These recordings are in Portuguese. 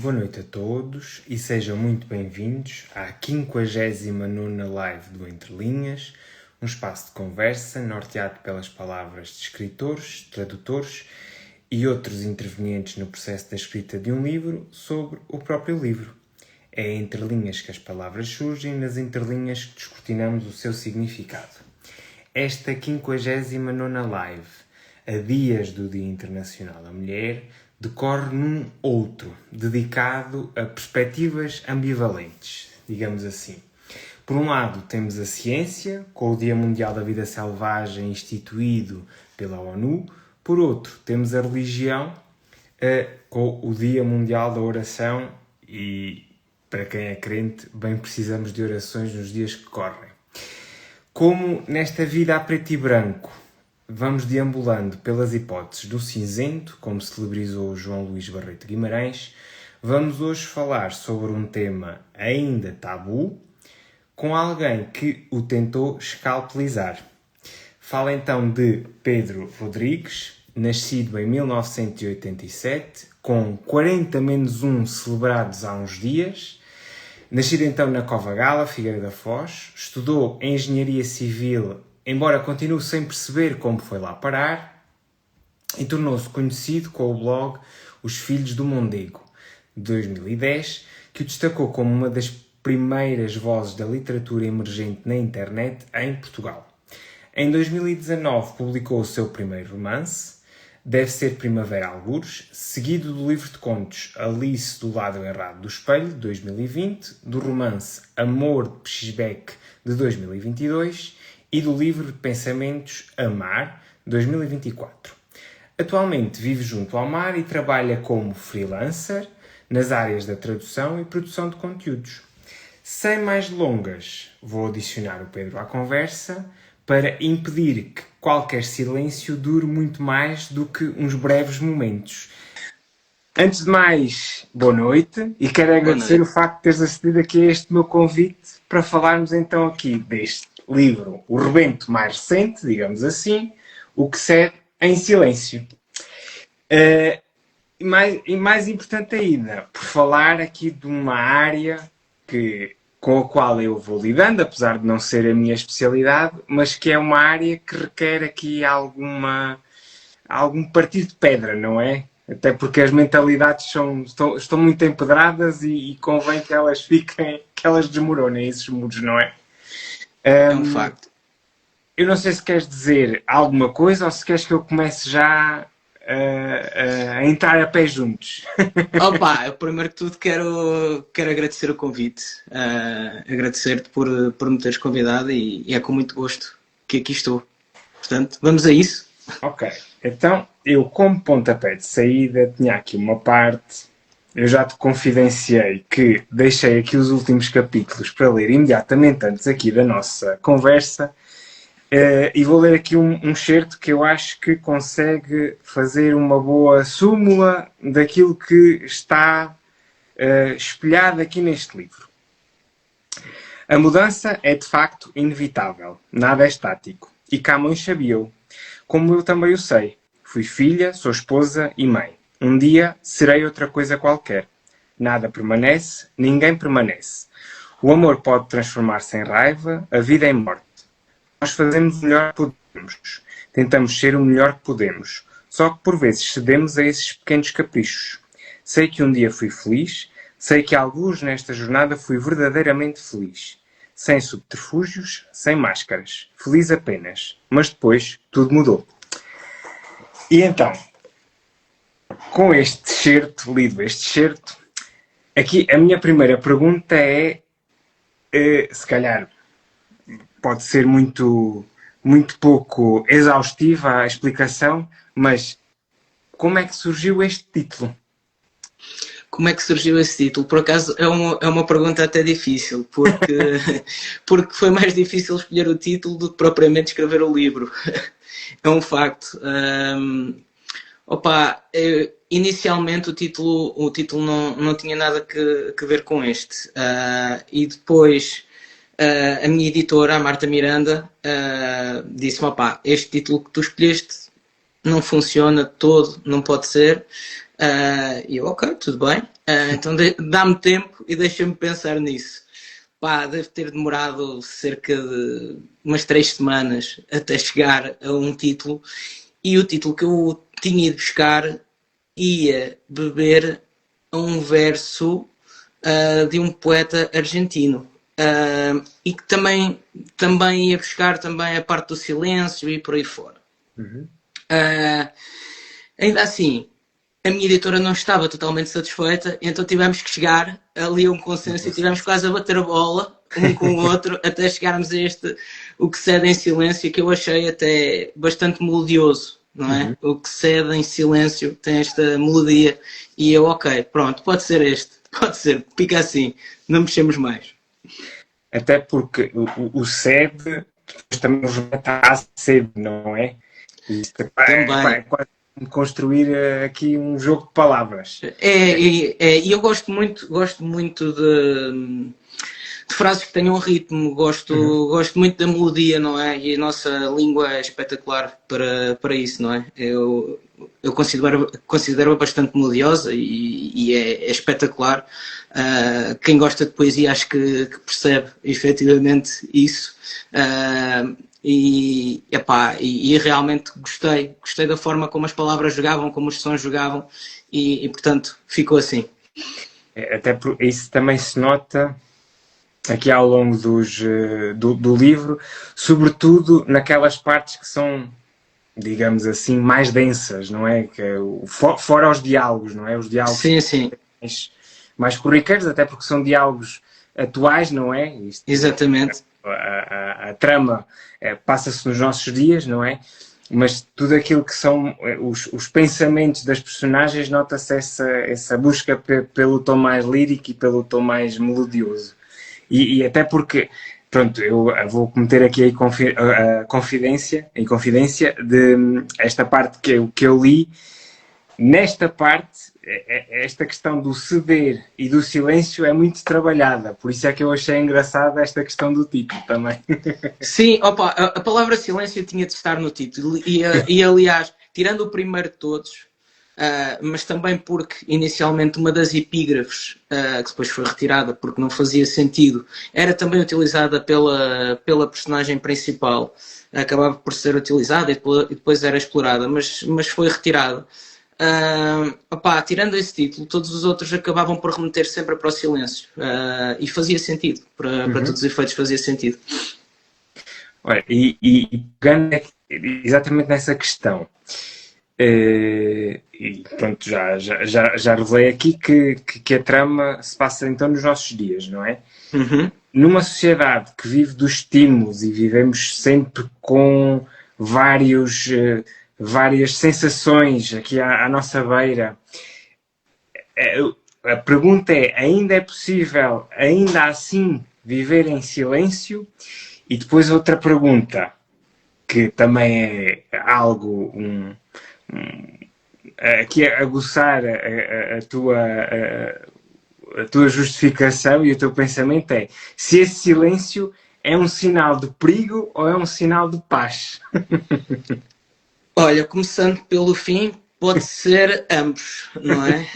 Boa noite a todos e sejam muito bem-vindos à 59ª live do Entre Linhas, um espaço de conversa norteado pelas palavras de escritores, tradutores e outros intervenientes no processo da escrita de um livro sobre o próprio livro. É entre linhas que as palavras surgem, nas entrelinhas que descortinamos o seu significado. Esta 59ª live, a dias do Dia Internacional da Mulher, decorre num outro, dedicado a perspectivas ambivalentes, digamos assim. Por um lado, temos a ciência, com o Dia Mundial da Vida Selvagem instituído pela ONU. Por outro, temos a religião, com o Dia Mundial da Oração e, para quem é crente, bem precisamos de orações nos dias que correm. Como nesta vida a preto e branco, vamos deambulando pelas hipóteses do cinzento, como celebrizou João Luís Barreto Guimarães, vamos hoje falar sobre um tema ainda tabu, com alguém que o tentou escalpelizar. Falo então de Pedro Rodrigues, nascido em 1987, com 40-1 celebrados há uns dias. Nascido então na Cova Gala, Figueira da Foz, estudou Engenharia Civil, embora continue sem perceber como foi lá parar, e tornou-se conhecido com o blog Os Filhos do Mondego, de 2010, que o destacou como uma das primeiras vozes da literatura emergente na internet em Portugal. Em 2019 publicou o seu primeiro romance, Deve Ser Primavera Algures, seguido do livro de contos Alice do Lado Errado do Espelho, de 2020, do romance Amor de Pechisbeck, de 2022, e do livro de pensamentos Amar, 2024. Atualmente vive junto ao mar e trabalha como freelancer nas áreas da tradução e produção de conteúdos. Sem mais delongas, vou adicionar o Pedro à conversa para impedir que qualquer silêncio dure muito mais do que uns breves momentos. Antes de mais, boa noite e quero agradecer o facto de teres acedido aqui a este meu convite para falarmos então aqui deste livro, o rebento mais recente, digamos assim, O que cede em silêncio. E mais importante ainda, por falar aqui de uma área com a qual eu vou lidando, apesar de não ser a minha especialidade, mas que é uma área que requer aqui algum partido de pedra, não é? Até porque as mentalidades estão muito empedradas e convém que elas desmoronem esses muros, não é? É um facto. Eu não sei se queres dizer alguma coisa ou se queres que eu comece já a entrar a pé juntos. Opa, eu primeiro que tudo quero agradecer o convite, agradecer-te por me teres convidado e é com muito gosto que aqui estou. Portanto, vamos a isso. Ok, então eu como pontapé de saída tinha aqui uma parte, eu já te confidenciei que deixei aqui os últimos capítulos para ler imediatamente antes aqui da nossa conversa. E vou ler aqui um certo que eu acho que consegue fazer uma boa súmula daquilo que está espelhado aqui neste livro. A mudança é de facto inevitável, nada é estático. E Camões sabia-o, como eu também o sei. Fui filha, sou esposa e mãe. Um dia serei outra coisa qualquer. Nada permanece, ninguém permanece. O amor pode transformar-se em raiva, a vida em morte. Nós fazemos o melhor que podemos. Tentamos ser o melhor que podemos. Só que por vezes cedemos a esses pequenos caprichos. Sei que um dia fui feliz. Sei que alguns nesta jornada fui verdadeiramente feliz. Sem subterfúgios, sem máscaras. Feliz apenas. Mas depois tudo mudou. E então, com este certo, lido este certo, aqui a minha primeira pergunta é, se calhar, pode ser muito pouco exaustiva a explicação, mas como é que surgiu este título? Como é que surgiu esse título? Por acaso é uma pergunta até difícil, porque foi mais difícil escolher o título do que propriamente escrever o livro. É um facto. Inicialmente o título não tinha nada que ver com este. E depois a minha editora, a Marta Miranda, disse-me, este título que tu escolheste não funciona todo, não pode ser. E eu, ok, tudo bem. Então dá-me tempo e deixa-me pensar nisso. Pá, deve ter demorado cerca de umas 3 semanas até chegar a um título. E o título que eu tinha ido buscar ia beber a um verso de um poeta argentino. E que também ia buscar também a parte do silêncio e por aí fora. Uhum. Ainda assim, a minha editora não estava totalmente satisfeita, então tivemos que chegar ali a um consenso e tivemos quase a bater a bola um com o outro até chegarmos a este O que cede em silêncio, que eu achei até bastante melodioso, não é? Uhum. O que cede em silêncio tem esta melodia e eu, ok, pronto, pode ser este, pode ser, fica assim, não mexemos mais. Até porque o sede depois também está a sede, não é? Isto é Também. quase construir aqui um jogo de palavras. E eu gosto muito de frases que tenham ritmo, Uhum. gosto muito da melodia, não é? E a nossa língua é espetacular para isso, não é? Eu considero-a bastante melodiosa e é espetacular. Quem gosta de poesia acho que percebe efetivamente isso. E realmente gostei da forma como as palavras jogavam, como os sons jogavam e portanto ficou assim. Até por isso também se nota aqui ao longo do livro, sobretudo naquelas partes que são, digamos assim, mais densas, não é? Que é fora os diálogos, não é? Os diálogos Sim, sim, mais corriqueiros, até porque são diálogos atuais, não é? exatamente. A trama passa-se nos nossos dias, não é? Mas tudo aquilo que são os pensamentos das personagens, nota-se essa busca pelo tom mais lírico e pelo tom mais melodioso. E até porque, pronto, eu vou cometer aqui a confidência de esta parte que eu li. Nesta parte, esta questão do ceder e do silêncio é muito trabalhada, por isso é que eu achei engraçada esta questão do título também. Sim, opa, a palavra silêncio tinha de estar no título e aliás, tirando o primeiro de todos, mas também porque inicialmente uma das epígrafes, que depois foi retirada porque não fazia sentido, era também utilizada pela personagem principal, acabava por ser utilizada e depois era explorada, mas foi retirada. Tirando esse título, todos os outros acabavam por remeter sempre para o silêncio e fazia sentido, para Uhum. todos os efeitos fazia sentido. Olha, e pegando exatamente nessa questão, e pronto, já revelei aqui que a trama se passa então nos nossos dias, não é? Uhum. Numa sociedade que vive dos estímulos e vivemos sempre com várias sensações aqui à nossa beira, a pergunta é: ainda é possível, ainda assim, viver em silêncio? E depois outra pergunta, que também é algo, aqui a aguçar a tua justificação e o teu pensamento é: se esse silêncio é um sinal de perigo ou é um sinal de paz? Olha, começando pelo fim, pode ser ambos, não é?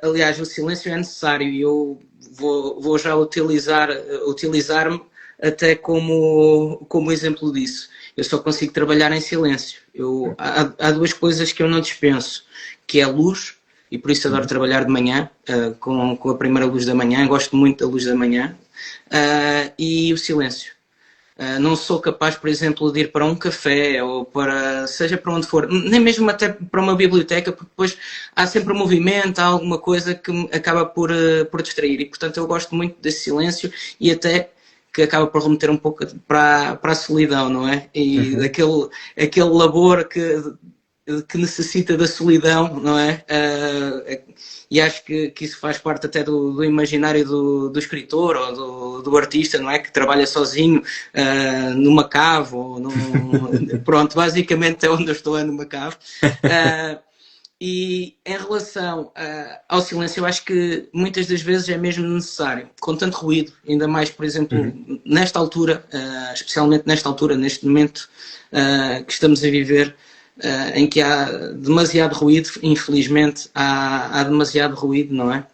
Aliás, o silêncio é necessário e eu vou já utilizar-me até como exemplo disso. Eu só consigo trabalhar em silêncio. Há duas coisas que eu não dispenso, que é a luz, e por isso adoro trabalhar de manhã, com a primeira luz da manhã, gosto muito da luz da manhã, e o silêncio. Não sou capaz, por exemplo, de ir para um café ou seja para onde for, nem mesmo até para uma biblioteca, porque depois há sempre um movimento, há alguma coisa que me acaba por distrair e, portanto, eu gosto muito desse silêncio e até que acaba por remeter um pouco para a solidão, não é? E Uhum. aquele labor que necessita da solidão, não é? E acho que isso faz parte até do imaginário do escritor ou do artista, não é? Que trabalha sozinho numa cave ou Pronto, basicamente é onde eu estou, é numa cave. E em relação ao silêncio, eu acho que muitas das vezes é mesmo necessário, com tanto ruído, ainda mais, por exemplo, Uhum. nesta altura, especialmente nesta altura, neste momento que estamos a viver, em que há demasiado ruído, infelizmente há demasiado ruído, não é?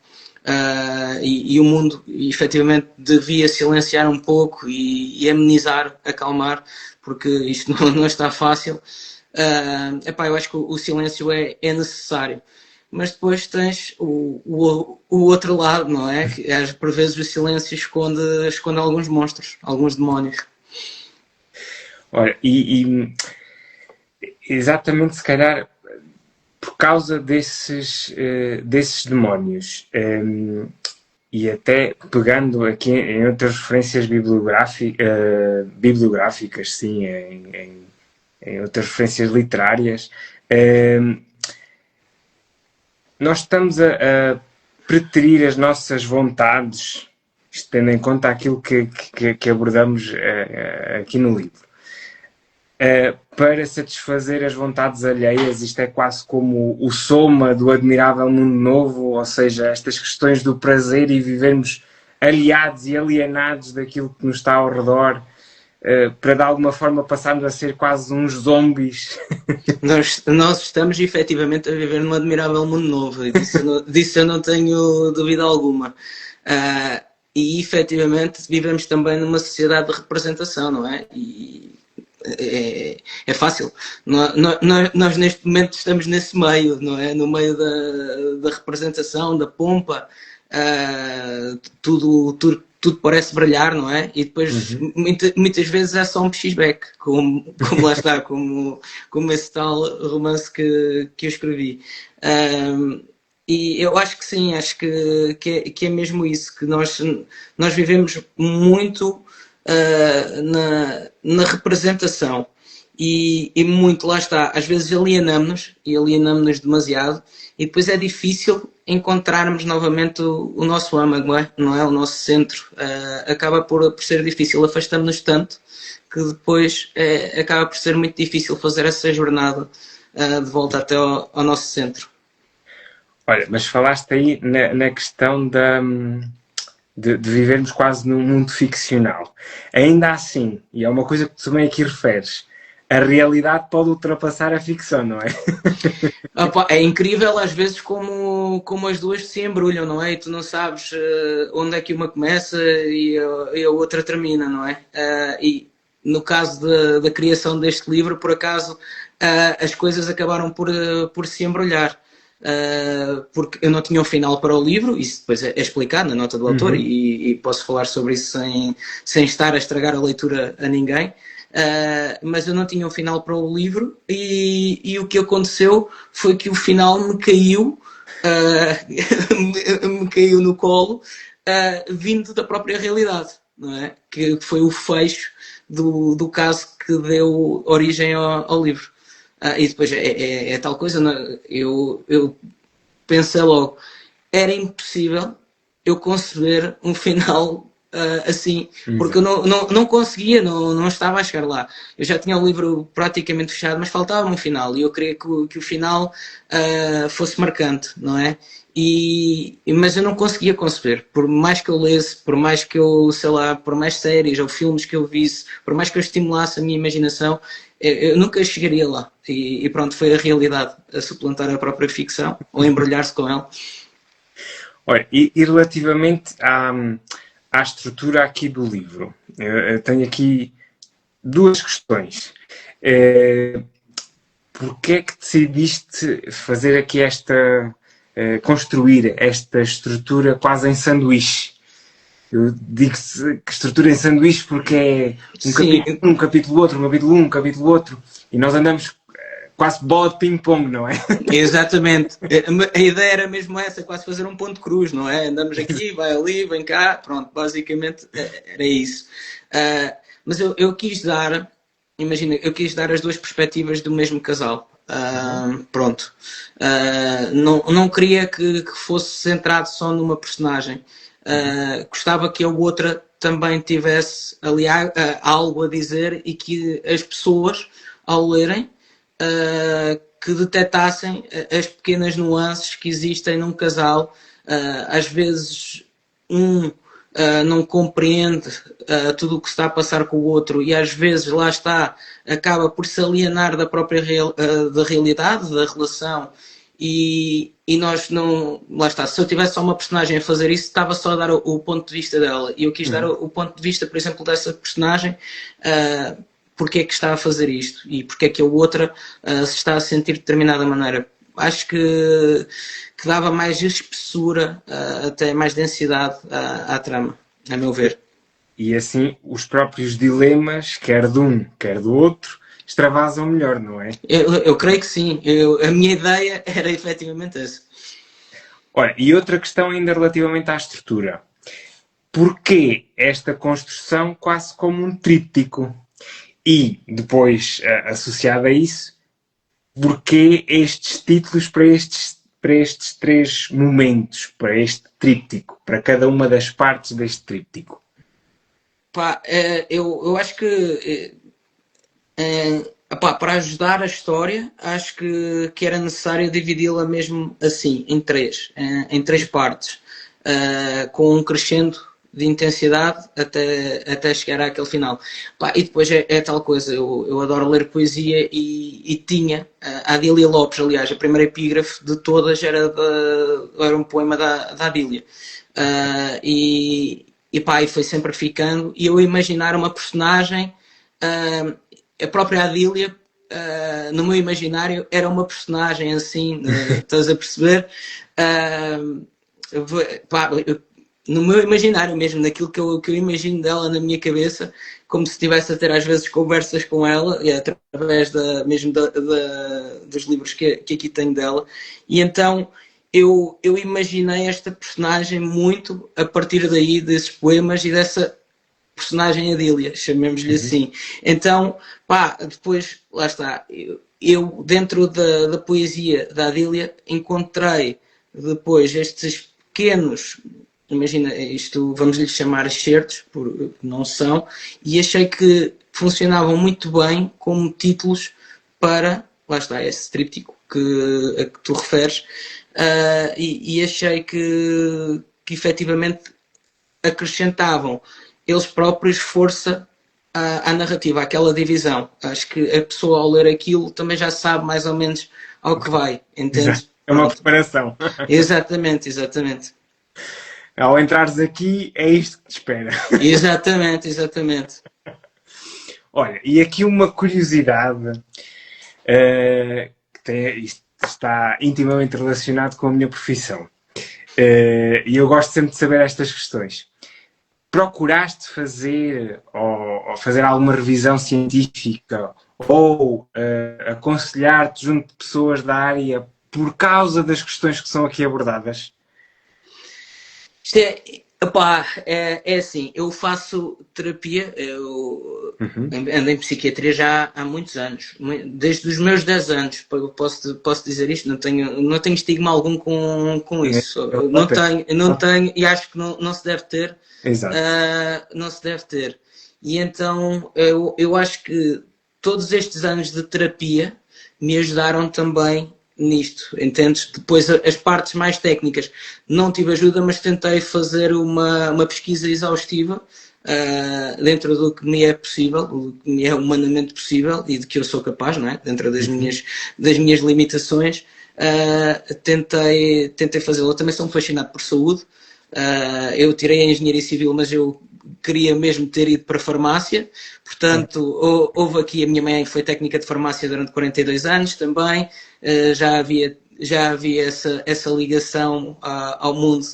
E o mundo efetivamente devia silenciar um pouco e amenizar, acalmar, porque isto não está fácil. Eu acho que o silêncio é necessário. Mas depois tens o outro lado, não é? Que por vezes o silêncio esconde alguns monstros, alguns demónios. Olha, exatamente, se calhar, por causa desses demónios, e até pegando aqui em outras referências bibliográficas, sim, em outras referências literárias, nós estamos a preterir as nossas vontades, tendo em conta aquilo que abordamos aqui no livro, para satisfazer as vontades alheias. Isto é quase como o soma do admirável mundo novo, ou seja, estas questões do prazer e vivermos aliados e alienados daquilo que nos está ao redor, para de alguma forma passarmos a ser quase uns zombies. Nós estamos efetivamente a viver num admirável mundo novo, e disso eu não tenho dúvida alguma. E efetivamente vivemos também numa sociedade de representação, não é? E é fácil. Nós neste momento estamos nesse meio, não é? No meio da representação, da pompa, tudo parece brilhar, não é? E depois muitas vezes é só um px-back, como lá está, como esse tal romance que eu escrevi. E eu acho que sim, acho que é mesmo isso, que nós vivemos muito na representação e muito, lá está, às vezes alienamos-nos demasiado, e depois é difícil encontrarmos novamente o nosso âmago, não é? O nosso centro. Acaba por ser difícil, afastamos-nos tanto que depois acaba por ser muito difícil fazer essa jornada de volta até ao nosso centro. Olha, mas falaste aí na questão de vivermos quase num mundo ficcional. Ainda assim, e é uma coisa que tu também aqui referes, a realidade pode ultrapassar a ficção, não é? É incrível às vezes como as duas se embrulham, não é? E tu não sabes onde é que uma começa e a outra termina, não é? E no caso da criação deste livro, por acaso, as coisas acabaram por se embrulhar. Porque eu não tinha um final para o livro, isso depois é explicado na nota do autor, e posso falar sobre isso sem estar a estragar a leitura a ninguém. Mas eu não tinha um final para o livro, e o que aconteceu foi que o final me caiu no colo, vindo da própria realidade, não é? Que foi o fecho do caso que deu origem ao livro. E depois é tal coisa, eu pensei logo, era impossível eu conceber um final assim, porque eu não conseguia, não estava a chegar lá. Eu já tinha o livro praticamente fechado, mas faltava um final, e eu queria que o final fosse marcante, não é? Mas eu não conseguia conceber, por mais que eu lesse, por mais que eu, sei lá, por mais séries ou filmes que eu visse, por mais que eu estimulasse a minha imaginação, eu nunca chegaria lá. E pronto, foi a realidade a suplantar a própria ficção, ou embrulhar-se com ela. Olha, e relativamente à estrutura aqui do livro, eu tenho aqui duas questões. Porquê é que decidiste fazer aqui construir esta estrutura quase em sanduíche? Eu digo que estrutura em sanduíche porque é um capítulo outro, um capítulo um capítulo outro, e nós andamos quase bola de ping-pong, não é? Exatamente. A ideia era mesmo essa, quase fazer um ponto cruz, não é? Andamos aqui, vai ali, vem cá, pronto, basicamente era isso. Mas eu quis dar, imagina, eu quis dar as duas perspectivas do mesmo casal. Pronto. Não queria que fosse centrado só numa personagem. Gostava que a outra também tivesse ali algo a dizer, e que as pessoas, ao lerem, que detectassem as pequenas nuances que existem num casal. Às vezes não compreende tudo o que está a passar com o outro e às vezes lá está, acaba por se alienar da própria da realidade, da relação e nós não. Lá está, se eu tivesse só uma personagem a fazer isso, estava só a dar o ponto de vista dela. E eu quis dar o ponto de vista, por exemplo, dessa personagem, porque é que está a fazer isto e porque é que a outra se está a sentir de determinada maneira. Acho que dava mais espessura, até mais densidade à trama, a meu ver. E assim os próprios dilemas, quer de um, quer do outro, extravasam melhor, não é? Eu creio que sim. A minha ideia era efetivamente essa. Olha, e outra questão ainda relativamente à estrutura. Porquê esta construção quase como um tríptico? E depois, associado a isso, porquê estes títulos para estes três momentos, para este tríptico, para cada uma das partes deste tríptico? Pá, eu acho que para ajudar a história, acho que era necessário dividi-la mesmo assim, em três partes, com um crescendo de intensidade até chegar àquele final. Pá, e depois é tal coisa, eu adoro ler poesia e tinha a Adília Lopes, aliás, a primeira epígrafe de todas era um poema da Adília. E foi sempre ficando, e eu imaginar uma personagem, a própria Adília, no meu imaginário, era uma personagem assim, estás a perceber? No meu imaginário mesmo, naquilo que eu imagino dela na minha cabeça, como se estivesse a ter às vezes conversas com ela, e através mesmo dos livros que aqui tenho dela, e então eu imaginei esta personagem muito a partir daí desses poemas e dessa personagem Adília, chamemos-lhe assim. Então, depois, lá está, eu dentro da poesia da Adília encontrei depois estes pequenos, imagina, isto vamos lhe chamar excertos, porque não são, e achei que funcionavam muito bem como títulos para, lá está, esse tríptico a que tu referes, e achei que efetivamente acrescentavam eles próprios força à narrativa, àquela divisão. Acho que a pessoa ao ler aquilo também já sabe mais ou menos ao que vai, entende? É uma preparação. Exatamente, exatamente. Ao entrares aqui, é isto que te espera. Exatamente, exatamente. Olha, e aqui uma curiosidade, isto está intimamente relacionado com a minha profissão. E eu gosto sempre de saber estas questões. Procuraste fazer ou fazer alguma revisão científica ou aconselhar-te junto de pessoas da área por causa das questões que são aqui abordadas? Isto é assim, eu faço terapia, eu ando em psiquiatria já há muitos anos, desde os meus 10 anos, posso dizer isto, não tenho estigma algum com isso, não tenho, e acho que não se deve ter. Exato. Não se deve ter. E então eu acho que todos estes anos de terapia me ajudaram também nisto, entendes? Depois as partes mais técnicas não tive ajuda, mas tentei fazer uma pesquisa exaustiva dentro do que me é possível, do que me é humanamente possível e de que eu sou capaz, não é? Dentro das minhas limitações, tentei fazê-lo. Eu também sou um fascinado por saúde. Eu tirei a engenharia civil, mas eu queria mesmo ter ido para a farmácia, portanto houve aqui, a minha mãe foi técnica de farmácia durante 42 anos também, já havia essa ligação ao mundo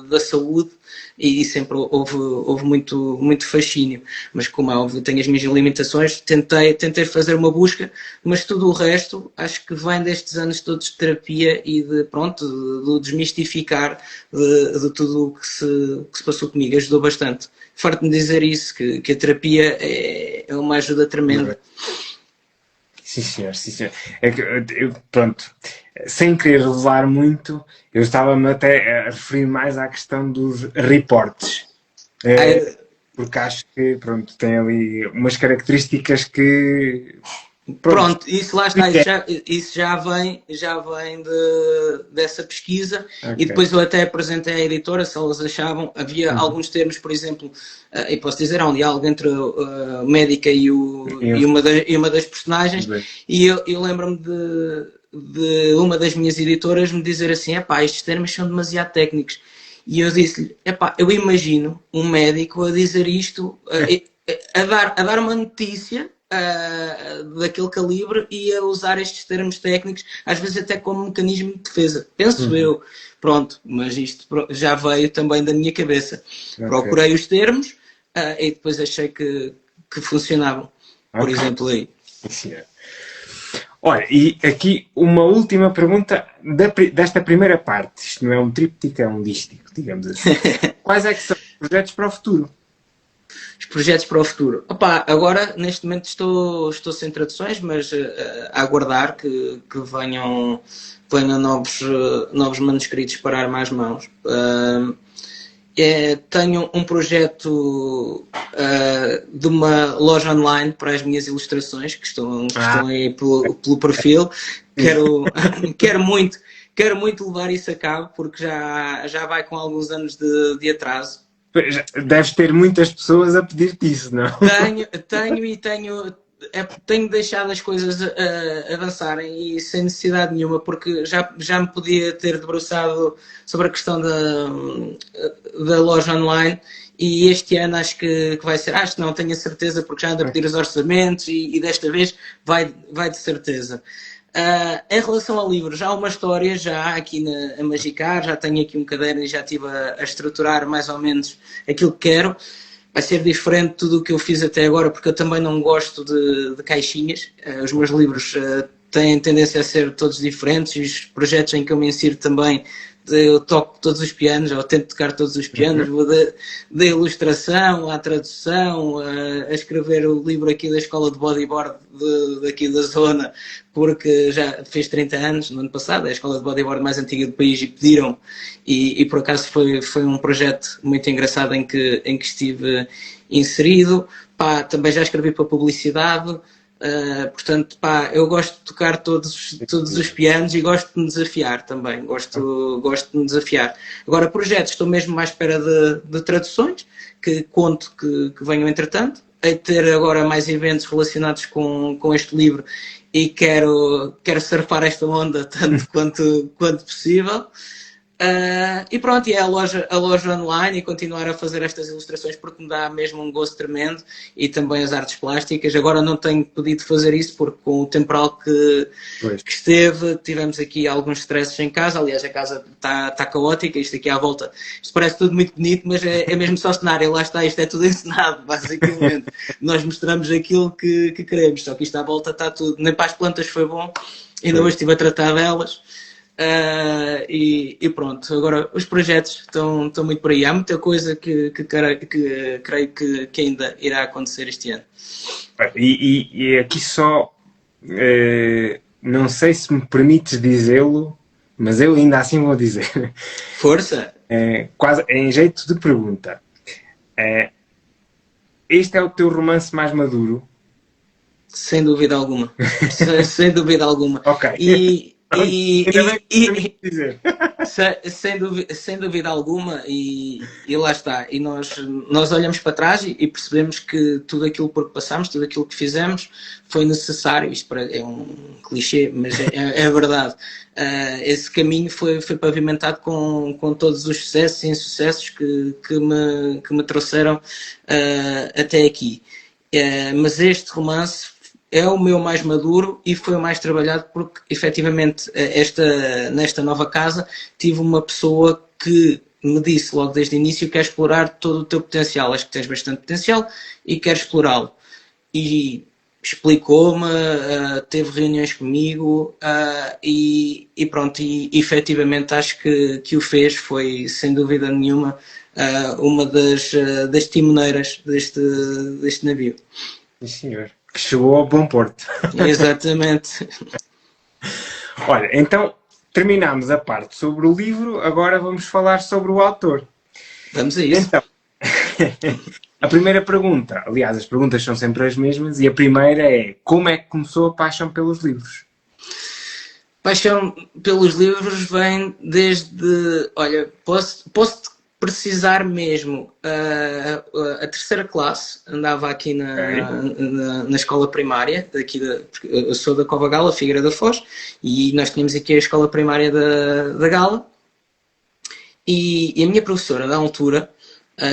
da saúde e sempre houve muito fascínio, mas como é óbvio tenho as minhas limitações, tentei fazer uma busca, mas tudo o resto acho que vem destes anos todos de terapia e de desmistificar de tudo o que se passou comigo, ajudou bastante. Farto-me dizer isso, que a terapia é uma ajuda tremenda. Sim, senhor, sim, senhor. É que, pronto, sem querer revelar muito, eu estava-me até a referir mais à questão dos reportes. Porque acho que, pronto, tem ali umas características que Pronto, isso lá está, isso já vem dessa pesquisa, okay. E depois eu até apresentei à editora se elas achavam, havia alguns termos, por exemplo, e posso dizer, há um diálogo entre a médica e uma das personagens, e eu lembro-me de uma das minhas editoras me dizer assim, estes termos são demasiado técnicos, e eu disse-lhe, eu imagino um médico a dizer isto, a dar uma notícia daquele calibre e a usar estes termos técnicos, às vezes até como mecanismo de defesa. Penso eu. Pronto, mas isto já veio também da minha cabeça. Okay. Procurei os termos e depois achei que funcionavam. Por exemplo, aí. Sim. Olha, e aqui uma última pergunta desta primeira parte. Isto não é um tríptico, é um dístico, digamos assim. Quais é que são os projetos para o futuro? Os projetos para o futuro. Agora, neste momento, estou sem traduções, mas a aguardar que venham novos manuscritos para armar as mãos. Tenho um projeto de uma loja online para as minhas ilustrações, que estão aí pelo perfil. Quero muito levar isso a cabo, porque já vai com alguns anos de atraso. Deves ter muitas pessoas a pedir-te isso, não? Tenho deixado as coisas avançarem e sem necessidade nenhuma, porque já me podia ter debruçado sobre a questão da loja online, e este ano acho que vai ser, não tenho a certeza, porque já ando a pedir os orçamentos e desta vez vai de certeza. Em relação ao livro, já há uma história já aqui a Magicar, já tenho aqui um caderno e já estive a estruturar mais ou menos aquilo que quero. Vai ser diferente de tudo o que eu fiz até agora, porque eu também não gosto de caixinhas. Os meus livros têm tendência a ser todos diferentes, e os projetos em que eu me insiro também, eu toco todos os pianos, ou tento tocar todos os pianos, vou da ilustração à tradução, a escrever o livro aqui da escola de bodyboard daqui da zona, porque já fez 30 anos, no ano passado, é a escola de bodyboard mais antiga do país, e pediram, e por acaso foi um projeto muito engraçado em que estive inserido. Também já escrevi para publicidade. Portanto, eu gosto de tocar todos os pianos e gosto de me desafiar também, gosto de me desafiar. Agora, projetos, estou mesmo mais à espera de traduções, que conto que venham entretanto. Hei de ter agora mais eventos relacionados com este livro, e quero surfar esta onda tanto quanto possível. E pronto, e é a loja online, e continuar a fazer estas ilustrações, porque me dá mesmo um gosto tremendo, e também as artes plásticas. Agora não tenho podido fazer isso, porque com o temporal que esteve, tivemos aqui alguns stresses em casa. Aliás, a casa está caótica, isto aqui à volta, isto parece tudo muito bonito, mas é mesmo só cenário. Lá está, isto é tudo encenado, basicamente. Nós mostramos aquilo que queremos, só que isto à volta está tudo, nem para as plantas foi bom, ainda hoje estive a tratar delas. E pronto, agora os projetos estão muito por aí. Há muita coisa que creio que ainda irá acontecer este ano. E aqui só, não sei se me permites dizê-lo, mas eu ainda assim vou dizer. Força! Quase em jeito de pergunta. Este é o teu romance mais maduro? Sem dúvida alguma. Sem dúvida alguma. Ok. Sem dúvida alguma, e lá está, e nós olhamos para trás e percebemos que tudo aquilo por que passamos, tudo aquilo que fizemos foi necessário. Isto é um clichê, mas é verdade. Esse caminho foi pavimentado com todos os sucessos e insucessos que me trouxeram até aqui. Mas este romance é o meu mais maduro e foi o mais trabalhado, porque efetivamente nesta nova casa tive uma pessoa que me disse logo desde o início: quer explorar todo o teu potencial, acho que tens bastante potencial e quero explorá-lo. E explicou-me, teve reuniões comigo, e pronto, e efetivamente acho que o fez. Foi sem dúvida nenhuma uma das timoneiras deste navio. Sim, senhor. Que chegou ao bom porto. Exatamente. Olha, então terminamos a parte sobre o livro, agora vamos falar sobre o autor. Vamos a isso. Então, A primeira pergunta, aliás, as perguntas são sempre as mesmas, e a primeira é: como é que começou a paixão pelos livros? Paixão pelos livros vem desde, olha, posso precisar mesmo. A terceira classe andava aqui na escola primária, eu sou da Cova Gala, Figueira da Foz, e nós tínhamos aqui a escola primária da Gala, e a minha professora, da altura,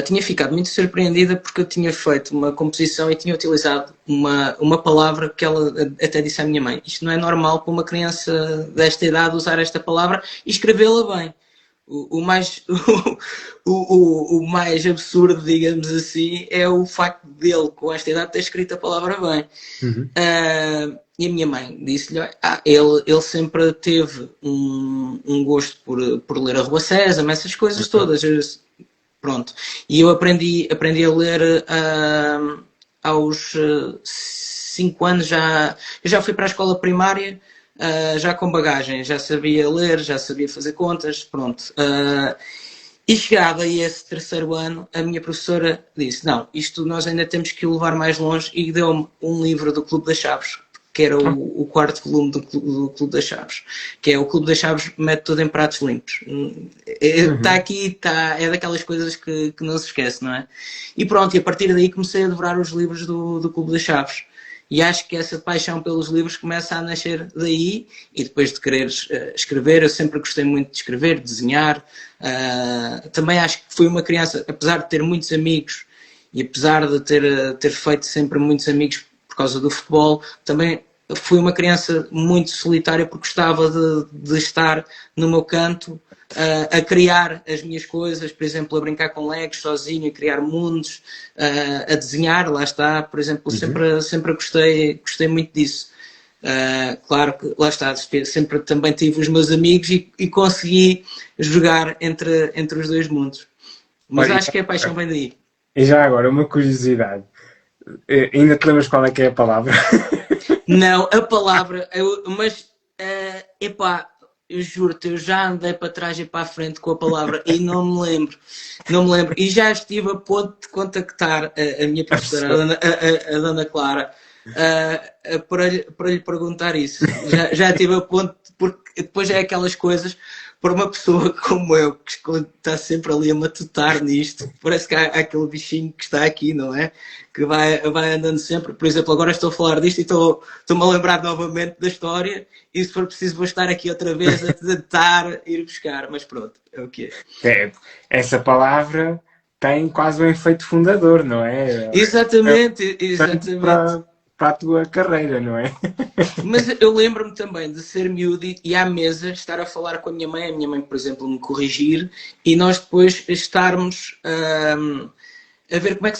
tinha ficado muito surpreendida porque eu tinha feito uma composição e tinha utilizado uma palavra que ela até disse à minha mãe: isto não é normal para uma criança desta idade usar esta palavra e escrevê-la bem. O mais, o mais absurdo, digamos assim, é o facto dele, com esta idade, ter escrito a palavra bem. E a minha mãe disse-lhe: ele sempre teve um gosto por ler a Rua Sésamo, essas coisas todas. Pronto. E eu aprendi a ler aos 5 anos. Eu já fui para a escola primária já com bagagem, já sabia ler, já sabia fazer contas, pronto. E chegado a esse terceiro ano, a minha professora disse: não, isto nós ainda temos que o levar mais longe, e deu-me um livro do Clube das Chaves, que era o quarto volume do Clube das Chaves, que é o Clube das Chaves mete tudo em pratos limpos. Está aqui, é daquelas coisas que não se esquece, não é? E pronto, e a partir daí comecei a devorar os livros do Clube das Chaves. E acho que essa paixão pelos livros começa a nascer daí, e depois de querer escrever. Eu sempre gostei muito de escrever, de desenhar. Também acho que fui uma criança, apesar de ter muitos amigos e apesar de ter feito sempre muitos amigos por causa do futebol, também fui uma criança muito solitária, porque gostava de estar no meu canto, a criar as minhas coisas, por exemplo, a brincar com legos sozinho, a criar mundos, a desenhar, lá está, por exemplo, sempre gostei muito disso. Claro que, lá está, sempre também tive os meus amigos e consegui jogar entre os dois mundos. Mas acho que a paixão vem daí. E já agora, uma curiosidade. Ainda te lembras qual é que é a palavra? Não, a palavra, mas, epá, eu juro-te, eu já andei para trás e para a frente com a palavra e não me lembro. E já estive a ponto de contactar a minha professora, a Dona Clara, para lhe perguntar isso. Já estive a ponto, porque depois é aquelas coisas, para uma pessoa como eu, que está sempre ali a matutar nisto, parece que há aquele bichinho que está aqui, não é? Que vai andando sempre. Por exemplo, agora estou a falar disto e estou-me a lembrar novamente da história, e se for preciso vou estar aqui outra vez a tentar ir buscar, mas pronto, é o que é. Essa palavra tem quase um efeito fundador, não é? Exatamente. Para a tua carreira, não é? Mas eu lembro-me também de ser miúdo e à mesa estar a falar com a minha mãe, por exemplo, me corrigir, e nós depois estarmos a ver como é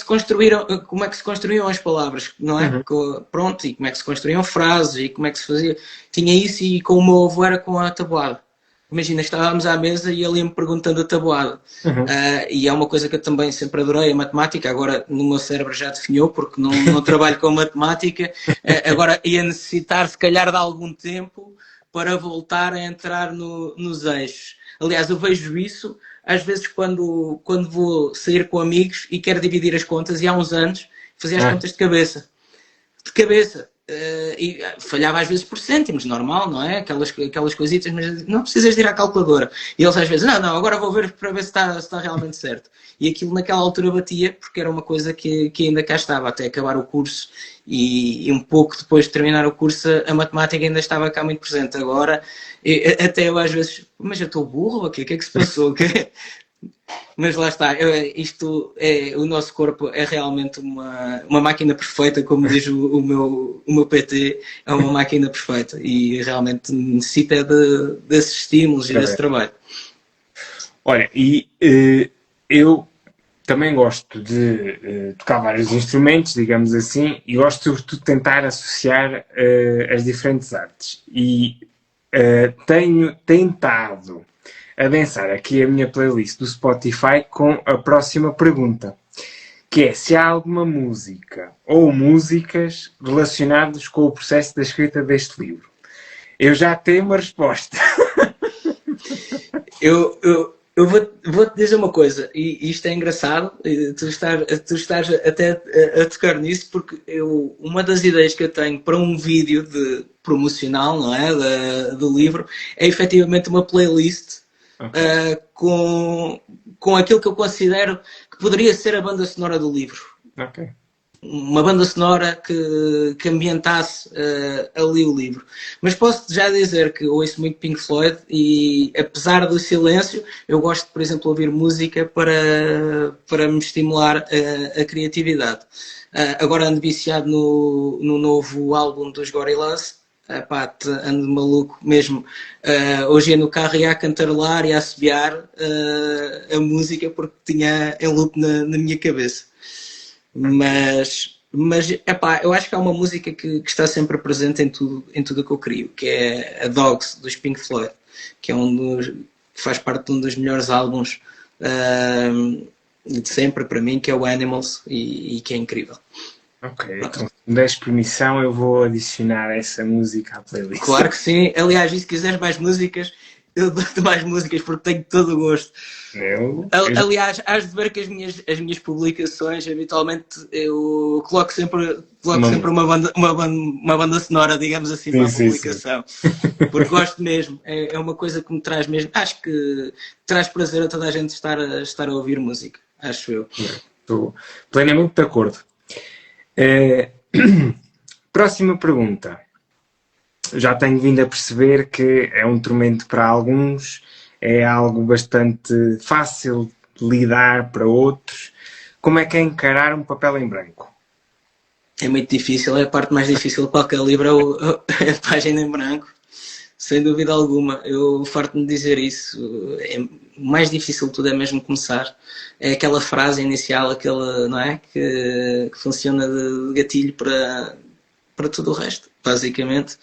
que se construíam as palavras, não é? Pronto, e como é que se construíam frases, e como é que se fazia. Tinha isso, e com o meu avô era com a tabuada. Imagina, estávamos à mesa e ele ia-me perguntando a tabuada. E é uma coisa que eu também sempre adorei, a matemática. Agora no meu cérebro já definhou, porque não trabalho com matemática. Agora ia necessitar, se calhar, de algum tempo para voltar a entrar nos eixos. Aliás, eu vejo isso às vezes quando vou sair com amigos e quero dividir as contas, e há uns anos fazia as contas de cabeça. E falhava às vezes por cêntimos, normal, não é? Aquelas coisitas, mas não precisas de ir à calculadora. E eles às vezes: não, agora vou ver para ver se está realmente certo. E aquilo naquela altura batia, porque era uma coisa que ainda cá estava, até acabar o curso, e um pouco depois de terminar o curso, a matemática ainda estava cá muito presente. Agora, até eu às vezes: mas eu estou burro ou o quê? O que é que se passou? Mas lá está, o nosso corpo é realmente uma máquina perfeita, como diz o meu PT, é uma máquina perfeita, e realmente necessita desses estímulos e desse trabalho. Olha, e eu também gosto de tocar vários instrumentos, digamos assim, e gosto sobretudo de tentar associar as diferentes artes. E tenho tentado adensar aqui a minha playlist do Spotify com a próxima pergunta, que é se há alguma música ou músicas relacionadas com o processo da escrita deste livro. Eu já tenho uma resposta. vou-te dizer uma coisa, e isto é engraçado, tu estás até a tocar nisso, porque uma das ideias que eu tenho para um vídeo promocional, não é, do livro, é efetivamente uma playlist Ok. com aquilo que eu considero que poderia ser a banda sonora do livro. Ok. Uma banda sonora que ambientasse ali o livro. Mas posso já dizer que ouço muito Pink Floyd e, apesar do silêncio, eu gosto, por exemplo, de ouvir música para me estimular a criatividade. Agora ando viciado no novo álbum dos Gorillaz. Epá, ando maluco mesmo. Hoje ia no carro e a cantarolar e a assobiar a música porque tinha em loop na minha cabeça. Mas epá, eu acho que há uma música que está sempre presente em tudo o que eu crio, que é a Dogs, dos Pink Floyd, que é que faz parte de um dos melhores álbuns de sempre para mim, que é o Animals, e que é incrível. Ok, então se me des permissão eu vou adicionar essa música à playlist. Claro que sim. Aliás, e se quiseres mais músicas, eu dou-te mais músicas porque tenho todo o gosto. Aliás, has de ver que as minhas publicações, habitualmente, eu coloco sempre uma banda sonora, digamos assim, para a publicação. Sim. Porque gosto mesmo. É uma coisa que me traz mesmo. Acho que traz prazer a toda a gente estar a ouvir música. Acho eu. Estou plenamente de acordo. Próxima pergunta. Já tenho vindo a perceber que é um tormento para alguns, é algo bastante fácil de lidar para outros. Como é que é encarar um papel em branco? É muito difícil, é a parte mais difícil de qualquer livro, é a página em branco, sem dúvida alguma. Eu farto-me dizer isso. O mais difícil de tudo é mesmo começar. É aquela frase inicial, aquela, não é? Que funciona de gatilho para tudo o resto, basicamente.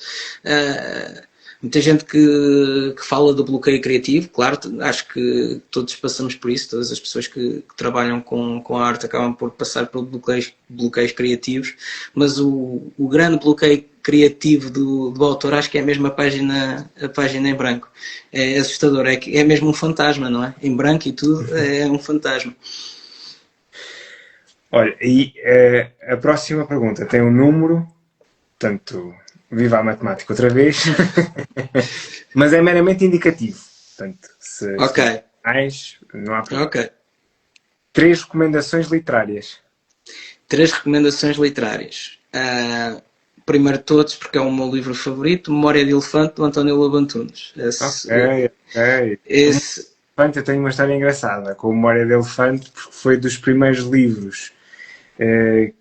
Muita gente que fala do bloqueio criativo, claro, acho que todos passamos por isso, todas as pessoas que trabalham com a arte acabam por passar por bloqueios criativos, mas o grande bloqueio criativo do autor acho que é mesmo a página em branco. É assustador, é mesmo um fantasma, não é? Em branco e tudo, é um fantasma. Olha, e a próxima pergunta tem um número, portanto, viva a matemática outra vez, mas é meramente indicativo. Portanto, se mais, não há problema. Ok. 3 recomendações literárias. 3 recomendações literárias. Primeiro de todos, porque é o meu livro favorito, Memória de Elefante, do António Lobo Antunes. Ok. Elefante, eu tenho uma história engraçada com Memória de Elefante, porque foi dos primeiros livros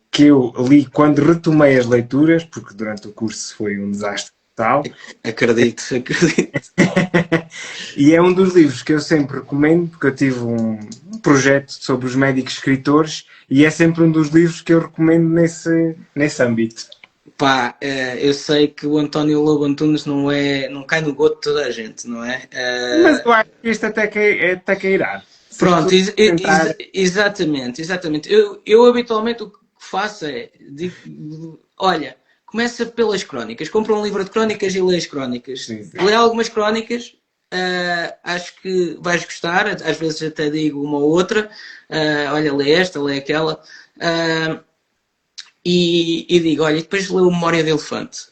que eu li quando retomei as leituras, porque durante o curso foi um desastre total. Acredito. E é um dos livros que eu sempre recomendo, porque eu tive um projeto sobre os médicos escritores e é sempre um dos livros que eu recomendo nesse âmbito. Pá, eu sei que o António Lobo Antunes não cai no gosto de toda a gente, não é? Mas eu acho que este até cairá. Pronto, exatamente. Eu habitualmente o que faço é, olha, começa pelas crónicas, compra um livro de crónicas e lê as crónicas. Sim. Lê algumas crónicas, acho que vais gostar, às vezes até digo uma ou outra, olha, lê esta, lê aquela, e digo, olha, depois lê o Memória de Elefante.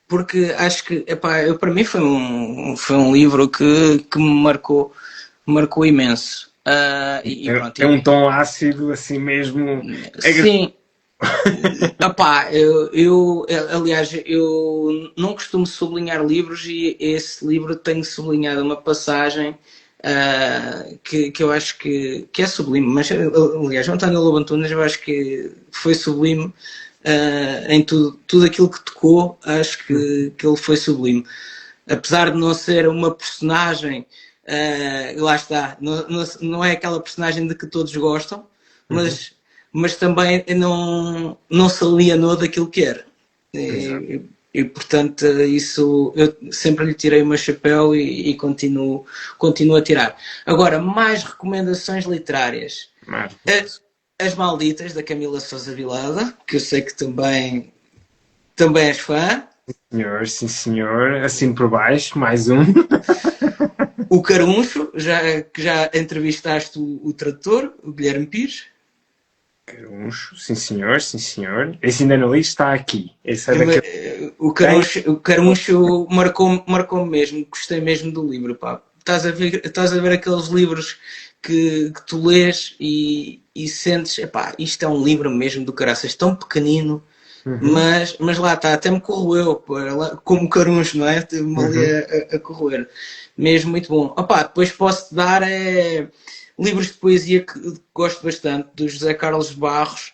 Porque acho que, para mim foi um livro que me marcou imenso. É um tom ácido, assim mesmo. Sim. Aliás, eu não costumo sublinhar livros e esse livro tenho sublinhado uma passagem que eu acho que é sublime. Mas, aliás, o António Lobo Antunes eu acho que foi sublime em tudo aquilo que tocou. Acho que ele foi sublime. Apesar de não ser uma personagem, lá está, não é aquela personagem de que todos gostam, mas também não se alienou daquilo que era. E portanto, isso eu sempre lhe tirei o meu chapéu e continuo a tirar. Agora, mais recomendações literárias. As Malditas, da Camila Sousa Vilada, que eu sei que também és fã. Sim, senhor. Assim por baixo, mais um. O Caruncho, que já entrevistaste o tradutor, o Guilherme Pires. Caruncho, sim senhor, sim senhor. Esse ainda não li, está aqui. Esse é daquele... O Caruncho marcou mesmo, gostei mesmo do livro, pá. Estás a ver aqueles livros que tu lês e sentes, epá, isto é um livro mesmo do caraças, tão pequenino, mas lá está, até me corroeu, pá, como o Caruncho, não é? Teve-me ali a corroer. Mesmo muito bom. Opá, depois posso-te dar livros de poesia que gosto bastante, do José Carlos Barros.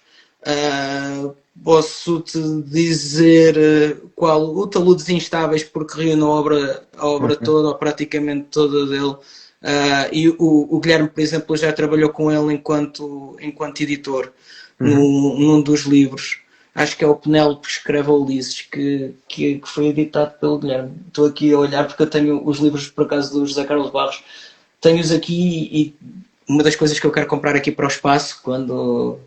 Posso-te dizer qual o Taludes Instáveis, porque reúne a obra toda, ou praticamente toda dele. E o Guilherme, por exemplo, já trabalhou com ele enquanto editor num dos livros. Acho que é o Penélope que escreve a Ulisses, que foi editado pelo Guilherme. Estou aqui a olhar porque eu tenho os livros, por acaso, do José Carlos Barros. Tenho-os aqui e uma das coisas que eu quero comprar aqui para o espaço, quando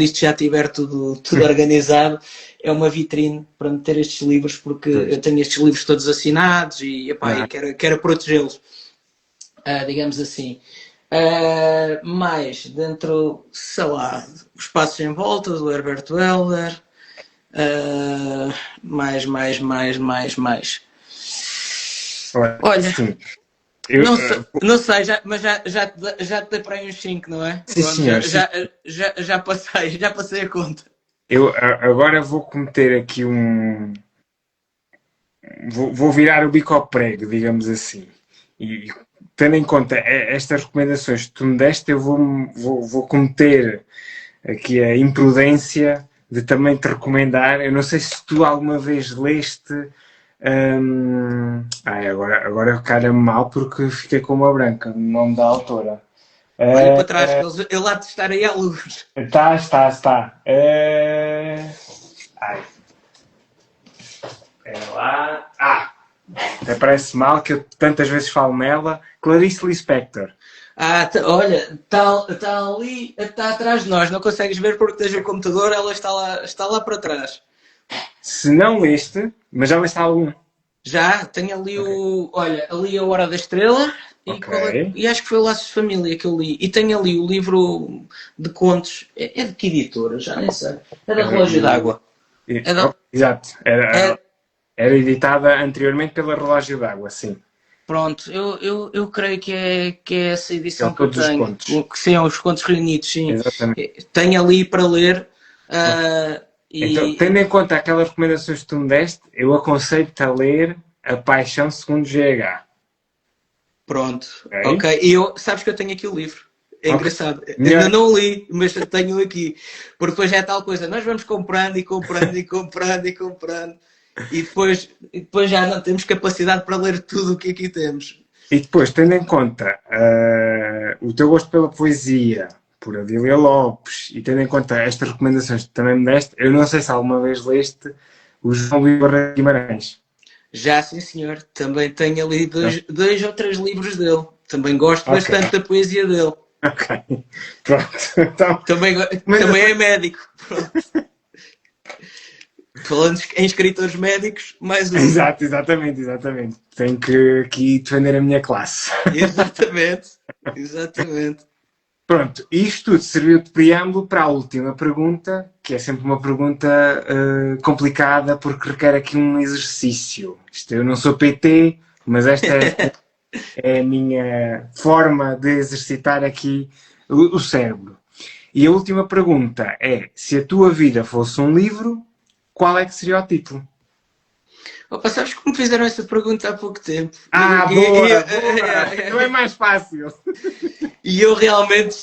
isto já estiver tudo organizado, é uma vitrine para meter estes livros, porque eu tenho estes livros todos assinados e, epá, e quero protegê-los, digamos assim. Mais dentro, sei lá, Os Passos em Volta, do Herberto Helder. Mais. Olha, sim. Não sei, já te dei para aí uns 5, não é? Sim, senhor. Já passei a conta. Eu agora vou cometer aqui Vou virar o bico ao prego, digamos assim. E tendo em conta estas recomendações que tu me deste, eu vou cometer aqui a imprudência de também te recomendar. Eu não sei se tu alguma vez leste. Agora cara-me mal porque fiquei com uma branca no nome da autora. Olha para trás, que eu lá te estarei à luz. Está. Espera lá. Até parece mal que eu tantas vezes falo nela. Clarice Lispector. Olha, está ali, está atrás de nós. Não consegues ver porque tens o computador, ela está lá para trás. Se não leste, mas já leste algum? Já, tenho ali olha, ali a Hora da Estrela e acho que foi o Laços de Família que eu li. E tenho ali o livro de contos, é de que editora? Já nem sei. É da Relógio d'Água. Exato. Era editada anteriormente pela Relógio d'Água, sim. Pronto, eu creio que é essa edição que eu todos tenho. Os contos. Que sim, os contos reunidos, sim. Exatamente. Tenho ali para ler. Então, tendo em conta aquelas recomendações que tu me deste, eu aconselho-te a ler A Paixão segundo GH. Pronto, ok. E sabes que eu tenho aqui o livro. É engraçado. Melhor. Ainda não li, mas tenho aqui. Porque depois é tal coisa. Nós vamos comprando. E depois já não temos capacidade para ler tudo o que aqui temos. E depois, tendo em conta o teu gosto pela poesia, por Adília Lopes, e tendo em conta estas recomendações que também me deste, eu não sei se alguma vez leste o João Luís Barreto Guimarães. Já, sim senhor. Também tenho ali dois ou três livros dele. Também gosto bastante da poesia dele. Ok. Pronto. Então, também é médico. Pronto. Falando em escritores médicos, mais um. Exatamente. Tenho que aqui defender a minha classe. Exatamente. Pronto, isto tudo serviu de preâmbulo para a última pergunta, que é sempre uma pergunta complicada porque requer aqui um exercício. Eu não sou PT, mas esta é a minha forma de exercitar aqui o cérebro. E a última pergunta é, se a tua vida fosse um livro, qual é que seria o título? Opa, sabes como fizeram essa pergunta há pouco tempo? Boa! Não é mais fácil. E eu realmente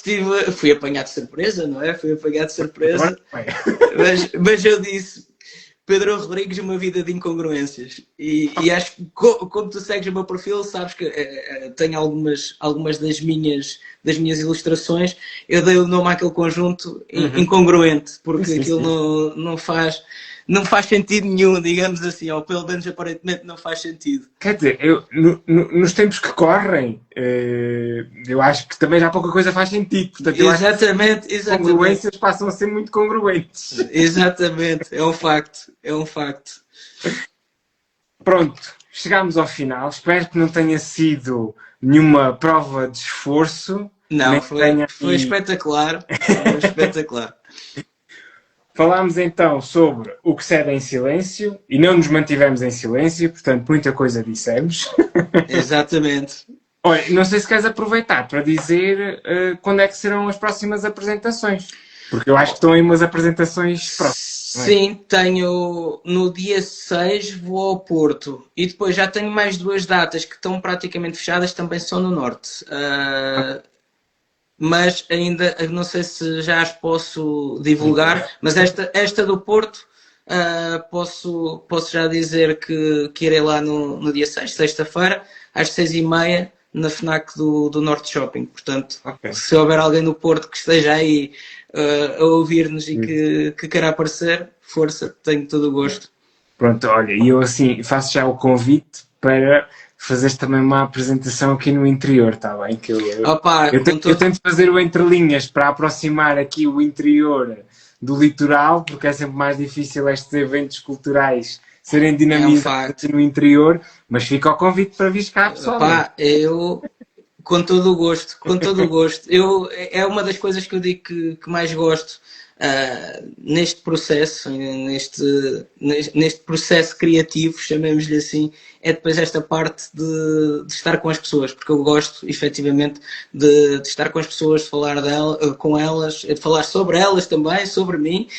fui apanhado de surpresa, não é? Mas eu disse, Pedro Rodrigues, uma vida de incongruências. E acho que, como tu segues o meu perfil, sabes que tenho algumas das minhas ilustrações. Eu dei o nome àquele conjunto incongruente, porque aquilo não faz sentido nenhum, digamos assim, ou pelo menos aparentemente não faz sentido. Quer dizer, nos tempos que correm, eu acho que também já pouca coisa faz sentido. Portanto, Exatamente. As congruências passam a ser muito congruentes. Exatamente, é um facto. Pronto, chegámos ao final. Espero que não tenha sido nenhuma prova de esforço. Não, Nem tenha foi espetacular. Foi espetacular. Falámos então sobre o que cede em silêncio e não nos mantivemos em silêncio, portanto, muita coisa dissemos. Exatamente. Olha, não sei se queres aproveitar para dizer quando é que serão as próximas apresentações, porque eu acho que estão aí umas apresentações próximas. Sim, tenho no dia 6 vou ao Porto e depois já tenho mais duas datas que estão praticamente fechadas, também são no Norte. Mas ainda não sei se já as posso divulgar, mas esta do Porto posso já dizer que irei lá no dia 6, sexta-feira, às 6h30, na FNAC do Norte Shopping. Portanto, se houver alguém do Porto que esteja aí a ouvir-nos e que queira aparecer, força, tenho todo o gosto. Pronto, olha, e eu assim faço já o convite para fazeres também uma apresentação aqui no interior, está bem? Que eu tento fazer o entre linhas para aproximar aqui o interior do litoral, porque é sempre mais difícil estes eventos culturais serem dinamizados no interior, mas fica o convite para vir cá, pessoal. Eu, com todo o gosto, com todo o gosto. É uma das coisas que eu digo que mais gosto neste processo, neste processo criativo, chamemos-lhe assim, é depois esta parte de estar com as pessoas, porque eu gosto, efetivamente, de estar com as pessoas, de falar com elas, de falar sobre elas também, sobre mim.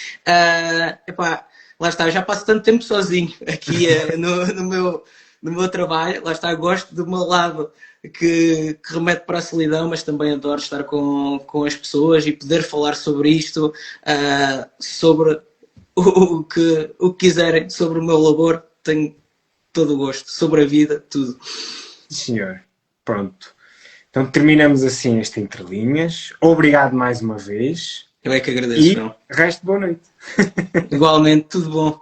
Lá está, eu já passo tanto tempo sozinho aqui no meu trabalho, lá está, gosto do meu lado que remete para a solidão, mas também adoro estar com as pessoas e poder falar sobre isto, sobre o que quiserem, sobre o meu labor, tenho todo o gosto, sobre a vida, tudo. Senhor, pronto. Então terminamos assim este Entre Linhas. Obrigado mais uma vez. Eu é que agradeço, e resto boa noite. Igualmente, tudo bom.